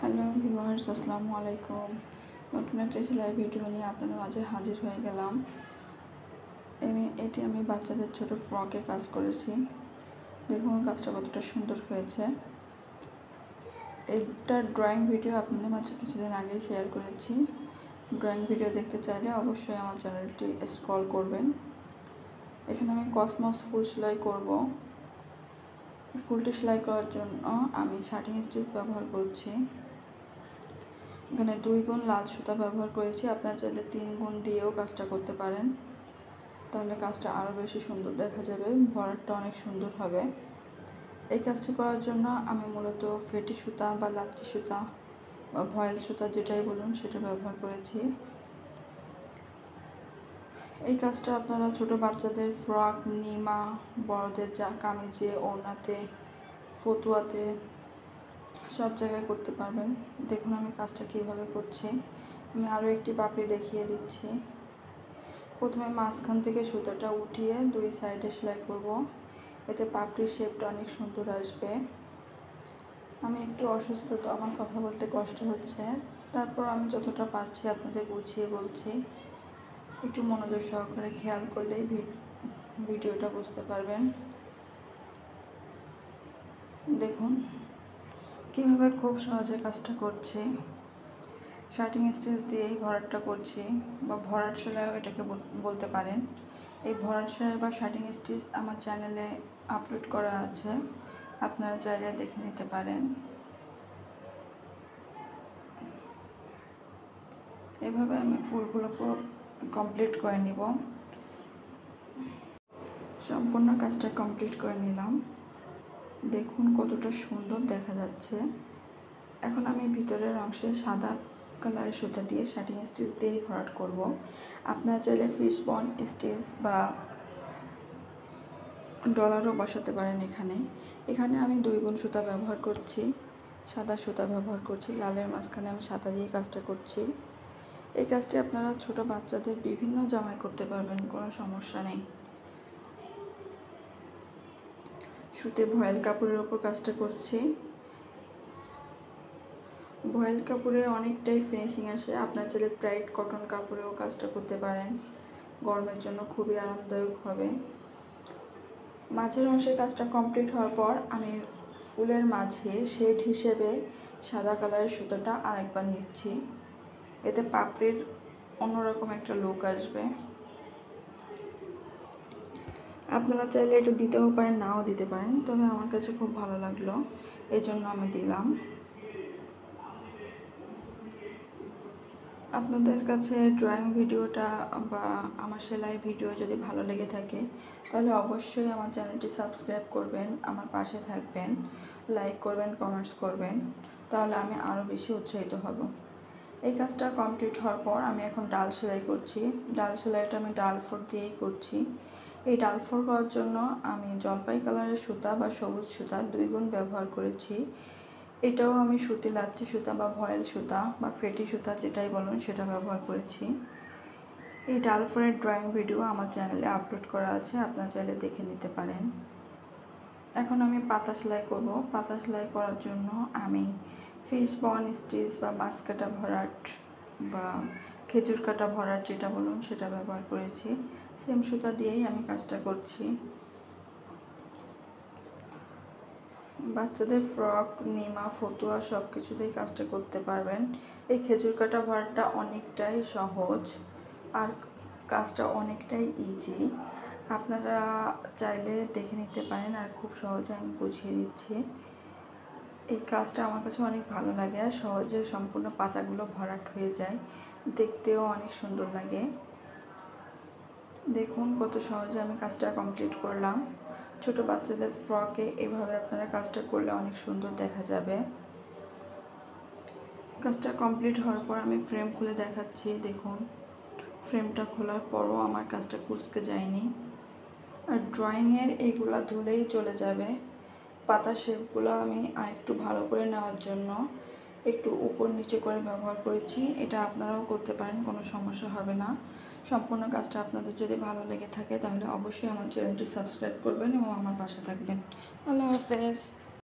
Hello viewers, আসসালামু আলাইকুম। নতুন একটা সেলাই ভিডিও নিয়ে আপনাদের মাঝে হাজির হয়ে গেলাম। আমি বাচ্চাদের ছোট ফ্রকে কাজ করেছি। দেখুন কাজটা কতটা সুন্দর হয়েছে। এটা ড্রয়িং ভিডিও আপনাদের মাঝে কিছুদিন আগে শেয়ার করেছি। ড্রয়িং ভিডিও দেখতে চাইলে অবশ্যই আমার চ্যানেলটি স্ক্রল করবেন। এখানে আমি কসমস ফুল সেলাই করব। ফুলটি সেলাই করার জন্য আমি শার্টিং স্টিচ ব্যবহার করছি। এখানে 2 গুণ লাল সুতা ব্যবহার করেছি। আপনারা চাইলে 3 গুণ দিয়েও কাজটা করতে পারেন, তাহলে কাজটা আরও বেশি সুন্দর দেখা যাবে, ভরাটটা অনেক সুন্দর হবে। এই কাজটি করার জন্য আমি মূলত ফেটি সুতা বা লাচ্চি সুতা বা ভয়েল সুতা যেটাই বলুন সেটা ব্যবহার করেছি। এই কাজটা আপনারা ছোট বাচ্চাদের ফ্রক, নিমা, বড়দের কামিজে, ওড়নাতে, ফতুয়াতে সব জায়গায় করতে পারবেন। দেখুন আমি কাজটা কিভাবে করছি। আমি আরও একটি পাপড়ি দেখিয়ে দিচ্ছি। প্রথমে মাঝখান থেকে সুতাটা উঠিয়ে 2 সাইডে সেলাই করব, এতে পাপড়ির শেপটা অনেক সুন্দর আসবে। আমি একটু অসুস্থ, তো আমার কথা বলতে কষ্ট হচ্ছে, তারপর আমি যতটা পারছি আপনাদের বুঝিয়ে বলছি। একটু মনোযোগ সহকারে খেয়াল করলেই ভিডিওটা বুঝতে পারবেন। দেখুন কীভাবে খুব সহজে কাজটা করছি। শার্টিং স্টিচ দিয়েই ভরাটটা করছি, বা ভরাট সেলাইও এটাকে বলতে পারেন। এই ভরাট সেলাই বা শার্টিং স্টিচ আমার চ্যানেলে আপলোড করা আছে, আপনারা চাইলে দেখে নিতে পারেন। এভাবে আমি ফুলগুলো কমপ্লিট করে নিব। সম্পূর্ণ কাজটা কমপ্লিট করে নিলাম। দেখুন কতটা সুন্দর দেখা যাচ্ছে। এখন আমি ভিতরের অংশে সাদা কালারের সুতা দিয়ে শার্টিং স্টিচ দিয়েই ভরাট করব। আপনারা চাইলে ফিশ বন স্টিচ বা ডলারও বসাতে পারেন। এখানে আমি 2 গুণ সুতা ব্যবহার করছি, সাদা সুতা ব্যবহার করছি। লালের মাঝখানে আমি সাদা দিয়ে কাজটা করছি। এই কাজটি আপনারা ছোট বাচ্চাদের বিভিন্ন জামায় করতে পারবেন, কোনো সমস্যা নেই। সুতে ভয়েল কাপড়ের ওপর কাজটা করছি। ভয়েল কাপড়ে অনেকটাই ফিনিশিং আসে। আপনার চাইলে ব্রাইট কটন কাপড়েও কাজটা করতে পারেন, গরমের জন্য খুবই আরামদায়ক হবে। মাঝের অংশের কাজটা কমপ্লিট হওয়ার পর আমি ফুলের মাঝে শেড হিসেবে সাদা কালারের সুতাটা আরেকবার নিচ্ছি, এতে পাপড়ির অন্যরকম একটা লুক আসবে। আপনারা চাইলে এটা দিতেও পারেন, নাও দিতে পারেন, তবে আমার কাছে খুব ভালো লাগলো, এই জন্য আমি দিলাম। আপনাদের কাছে ড্রয়িং ভিডিওটা বা আমার সেলাই ভিডিও যদি ভালো লেগে থাকে, তাহলে অবশ্যই আমার চ্যানেলটি সাবস্ক্রাইব করবেন, আমার পাশে থাকবেন, লাইক করবেন, কমেন্টস করবেন, তাহলে আমি আরও বেশি উৎসাহিত হব। এই কাজটা কমপ্লিট হওয়ার পর আমি এখন ডাল সেলাই করছি। ডাল সেলাইটা আমি ডাল ফোর দিয়েই করছি। এই ডাল ফোর করার জন্য আমি জলপাই কালারের সুতা বা সবুজ সুতা 2 গুণ ব্যবহার করেছি। এটাও আমি সুতি লাচ্চি সুতা বা ভয়েল সুতা বা ফেটি সুতা যেটাই বলুন সেটা ব্যবহার করেছি। এই ডাল ফোরের ড্রয়িং ভিডিও আমার চ্যানেলে আপলোড করা আছে, আপনারা চাইলে দেখে নিতে পারেন। এখন আমি পাতা সেলাই করব। পাতা সেলাই করার জন্য আমি ফিশ বন স্টিচ বা মাছ কাটা ভরাট বা খেজুর কাটা ভরাট যেটা বলুন সেটা ব্যবহার করেছি। সেম সুতা দিয়েই আমি কাজটা করছি। বাচ্চাদের ফ্রক, নিমা, ফতুয়া সব কিছুতেই কাজটা করতে পারবেন। এই খেজুর কাটা ভরাটটা অনেকটাই সহজ আর কাজটা অনেকটাই ইজি। আপনারা চাইলে দেখে নিতে পারেন, আর খুব সহজে আমি বুঝিয়ে দিচ্ছি। এই কাজটা আমার কাছে অনেক ভালো লাগে, আর সহজে সম্পূর্ণ পাতাগুলো ভরাট হয়ে যায়, দেখতেও অনেক সুন্দর লাগে। দেখুন কত সহজে আমি কাজটা কমপ্লিট করলাম। ছোট বাচ্চাদের ফ্রকে এভাবে আপনারা কাজটা করলে অনেক সুন্দর দেখা যাবে। কাজটা কমপ্লিট হওয়ার পর আমি ফ্রেম খুলে দেখাচ্ছি। দেখুন ফ্রেমটা খোলার পরও আমার কাজটা কুঁচকে যায়নি। আর ড্রয়িংয়ের এইগুলা ধুলেই চলে যাবে। পাতা শেপগুলো আমি আরেকটু ভালো করে নেওয়ার জন্য একটু উপর নিচে করে ব্যবহার করেছি। এটা আপনারাও করতে পারেন, কোনো সমস্যা হবে না। সম্পূর্ণ কাজটা আপনাদের যদি ভালো লেগে থাকে তাহলে অবশ্যই আমার চ্যানেলটি সাবস্ক্রাইব করবেন এবং আমার পাশে থাকবেন। আল্লাহ হাফেজ।